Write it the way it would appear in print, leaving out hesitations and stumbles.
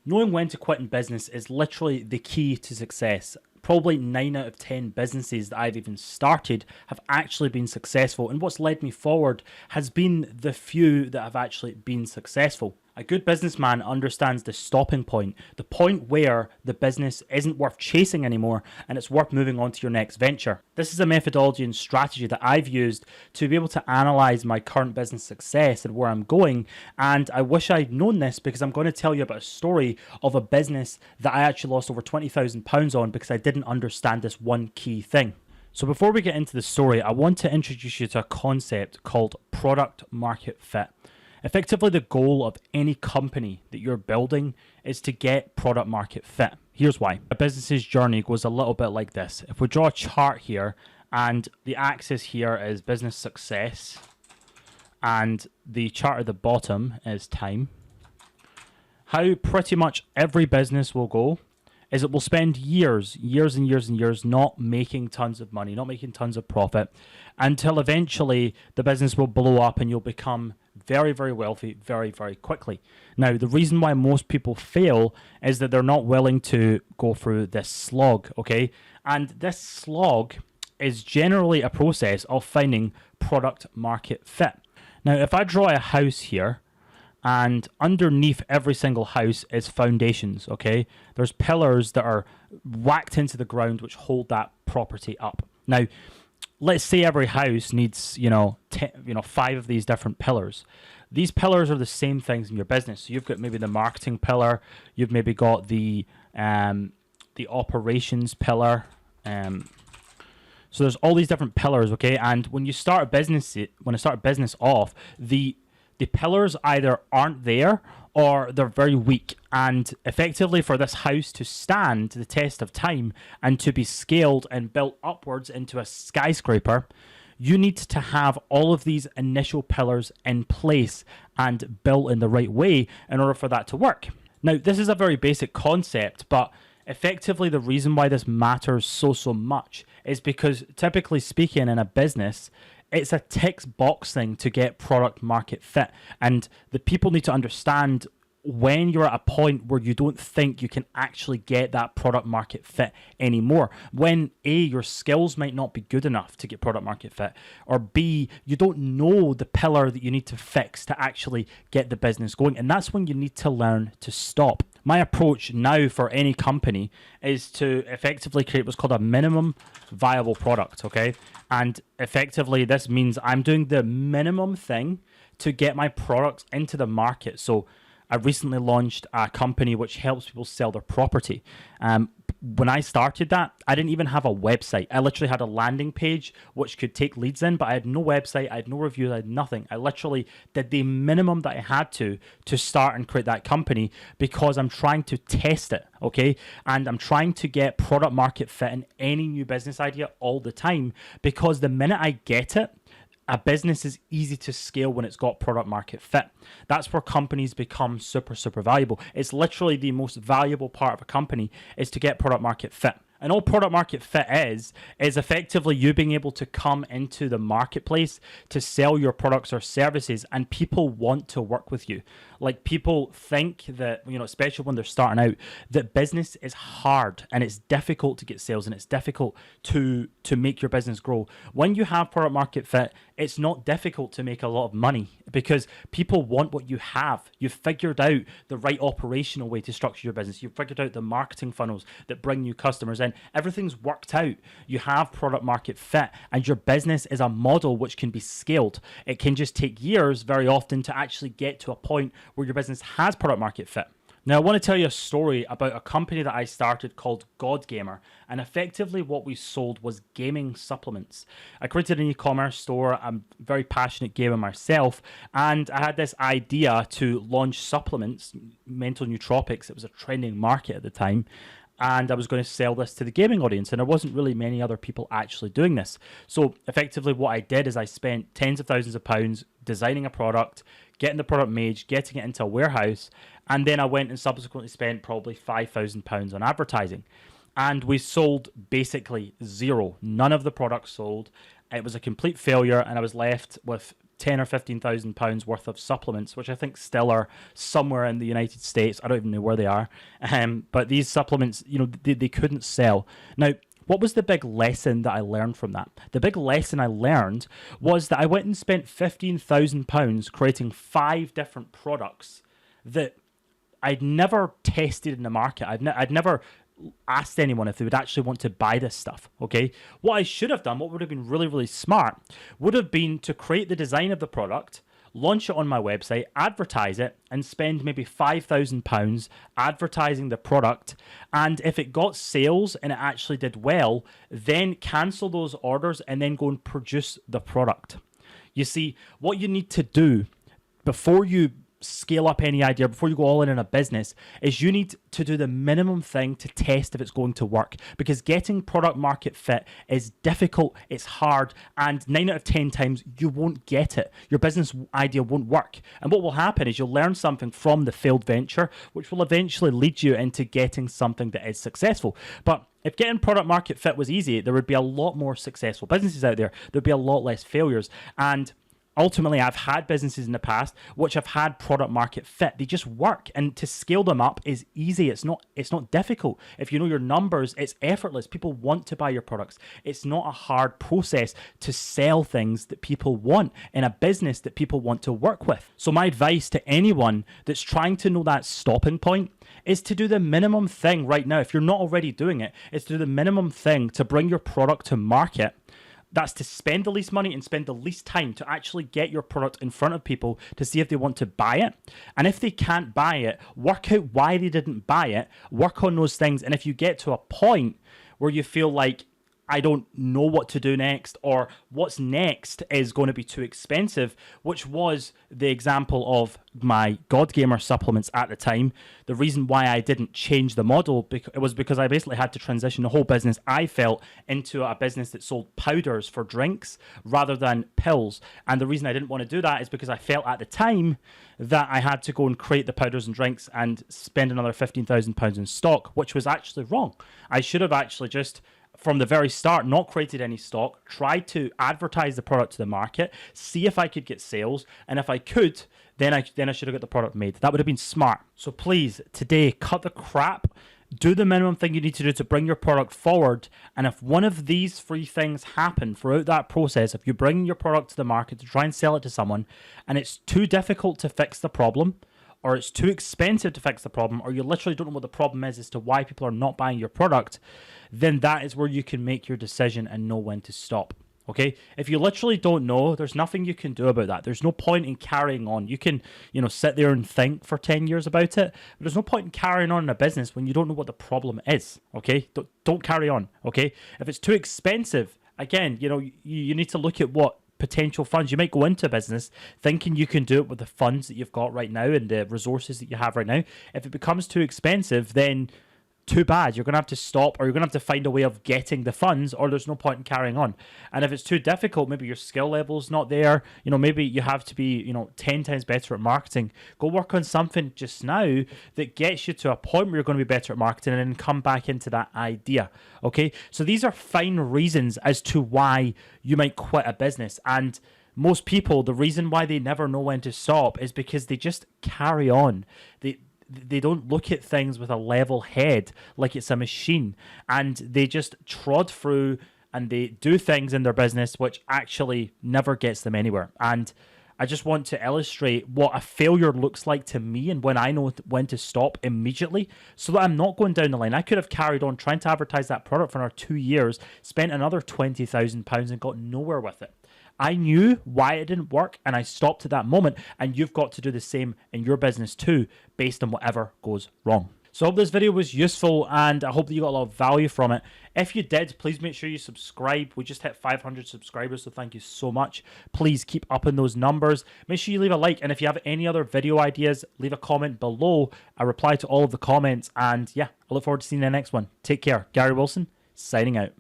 Knowing when to quit in business is literally the key to success. Probably 9 out of 10 businesses that I've even started have actually been successful, and what's led me forward has been the few that have actually been successful. A good businessman understands the stopping point, the point where the business isn't worth chasing anymore and it's worth moving on to your next venture. This is a methodology and strategy that I've used to be able to analyze my current business success and where I'm going. And I wish I'd known this, because I'm going to tell you about a story of a business that I actually lost over £20,000 on because I didn't understand this one key thing. So before we get into the story, I want to introduce you to a concept called product market fit. Effectively, the goal of any company that you're building is to get product market fit. Here's why. A business's journey goes a little bit like this. If we draw a chart here, and the axis here is business success, and the chart at the bottom is time, how pretty much every business will go is it will spend years and years not making tons of money, not making tons of profit, until eventually the business will blow up and you'll become very, very wealthy very, very quickly. Now, the reason why most people fail is that they're not willing to go through this slog, okay? And this slog is generally a process of finding product market fit. Now, if I draw a house here, and underneath every single house is foundations, okay? There's pillars that are whacked into the ground which hold that property up. Now, let's say every house needs, 5 of these different pillars. These pillars are the same things in your business. So you've got maybe the marketing pillar, you've maybe got the operations pillar. So there's all these different pillars, okay? And when I start a business off, the pillars either aren't there or they're very weak. And effectively, for this house to stand the test of time and to be scaled and built upwards into a skyscraper, you need to have all of these initial pillars in place and built in the right way in order for that to work. Now, this is a very basic concept, but effectively the reason why this matters so much is because, typically speaking, in a business, it's a tick box thing to get product market fit. And the people need to understand when you're at a point where you don't think you can actually get that product market fit anymore. When A, your skills might not be good enough to get product market fit, or B, you don't know the pillar that you need to fix to actually get the business going. And that's when you need to learn to stop. My approach now for any company is to effectively create what's called a minimum viable product, okay? And effectively, this means I'm doing the minimum thing to get my products into the market. So I recently launched a company which helps people sell their property. When I started that, I didn't even have a website. I literally had a landing page which could take leads in, but I had no website, I had no reviews, I had nothing. I literally did the minimum that I had to start and create that company, because I'm trying to test it, okay? And I'm trying to get product market fit in any new business idea all the time, because the minute I get it, a business is easy to scale when it's got product market fit. That's where companies become super valuable. It's literally the most valuable part of a company is to get product market fit. And all product market fit is effectively you being able to come into the marketplace to sell your products or services, and people want to work with you. Like, people think that, especially when they're starting out, that business is hard and it's difficult to get sales and it's difficult to make your business grow. When you have product market fit, it's not difficult to make a lot of money, because people want what you have. You've figured out the right operational way to structure your business. You've figured out the marketing funnels that bring new customers in. Everything's worked out. You have product market fit, and your business is a model which can be scaled. It can just take years very often to actually get to a point where your business has product market fit. Now, I want to tell you a story about a company that I started called God Gamer, and effectively what we sold was gaming supplements. I created an e-commerce store. I'm a very passionate gamer myself, and I had this idea to launch supplements, mental nootropics. It was a trending market at the time, and I was going to sell this to the gaming audience, and there wasn't really many other people actually doing this. So effectively what I did is I spent tens of thousands of pounds designing a product, getting the product made, getting it into a warehouse, and then I went and subsequently spent probably £5,000 on advertising. And we sold basically zero. None of the products sold. It was a complete failure, and I was left with 10 or 15,000 pounds worth of supplements, which I think still are somewhere in the United States. I don't even know where they are. But these supplements, they couldn't sell. Now, what was the big lesson that I learned from that? The big lesson I learned was that I went and spent £15,000 creating 5 different products that I'd never tested in the market. I'd never asked anyone if they would actually want to buy this stuff, okay? What I should have done, what would have been really, really smart, would have been to create the design of the product, launch it on my website, advertise it, and spend maybe £5,000 advertising the product. And if it got sales and it actually did well, then cancel those orders and then go and produce the product. You see, what you need to do before you scale up any idea, before you go all in a business, is you need to do the minimum thing to test if it's going to work, because getting product market fit is difficult, it's hard, and 9 out of 10 times you won't get it. Your business idea won't work, and what will happen is you'll learn something from the failed venture, which will eventually lead you into getting something that is successful. But if getting product market fit was easy, there would be a lot more successful businesses out there. There'd be a lot less failures. And ultimately, I've had businesses in the past which have had product market fit. They just work, and to scale them up is easy. It's not difficult. If you know your numbers, it's effortless. People want to buy your products. It's not a hard process to sell things that people want in a business that people want to work with. So my advice to anyone that's trying to know that stopping point is to do the minimum thing right now. If you're not already doing it, is to do the minimum thing to bring your product to market. That's to spend the least money and spend the least time to actually get your product in front of people to see if they want to buy it. And if they can't buy it, work out why they didn't buy it, work on those things. And if you get to a point where you feel like, I don't know what to do next, or what's next is going to be too expensive, which was the example of my God Gamer supplements at the time. The reason why I didn't change the model was because I basically had to transition the whole business, I felt, into a business that sold powders for drinks rather than pills. And the reason I didn't want to do that is because I felt at the time that I had to go and create the powders and drinks and spend another £15,000 in stock, which was actually wrong. I should have actually just, from the very start, not created any stock, tried to advertise the product to the market, see if I could get sales, and if I could, then I should have got the product made. That would have been smart. So please, today, cut the crap, do the minimum thing you need to do to bring your product forward, and if one of these 3 things happen throughout that process, if you bring your product to the market to try and sell it to someone, and it's too difficult to fix the problem, or it's too expensive to fix the problem, or you literally don't know what the problem is as to why people are not buying your product, then that is where you can make your decision and know when to stop. Okay? If you literally don't know, there's nothing you can do about that. There's no point in carrying on. You can, sit there and think for 10 years about it, but there's no point in carrying on in a business when you don't know what the problem is. Okay? Don't carry on. Okay? If it's too expensive, again, you need to look at what potential funds. You might go into business thinking you can do it with the funds that you've got right now and the resources that you have right now. If it becomes too expensive, then too bad. You're going to have to stop, or you're going to have to find a way of getting the funds, or there's no point in carrying on. And if it's too difficult, maybe your skill level's not there, maybe you have to be 10 times better at marketing. Go work on something just now that gets you to a point where you're going to be better at marketing, and then come back into that idea. Okay, so these are fine reasons as to why you might quit a business. And most people, the reason why they never know when to stop is because they just carry on. They don't look at things with a level head like it's a machine, and they just trod through and they do things in their business which actually never gets them anywhere. And I just want to illustrate what a failure looks like to me, and when I know when to stop immediately, so that I'm not going down the line. I could have carried on trying to advertise that product for another 2 years, spent another £20,000 and got nowhere with it. I knew why it didn't work, and I stopped at that moment, and you've got to do the same in your business too, based on whatever goes wrong. So I hope this video was useful, and I hope that you got a lot of value from it. If you did, please make sure you subscribe. We just hit 500 subscribers, so thank you so much. Please keep upping those numbers. Make sure you leave a like, and if you have any other video ideas, leave a comment below. I reply to all of the comments, and yeah, I look forward to seeing you in the next one. Take care. Gary Wilson, signing out.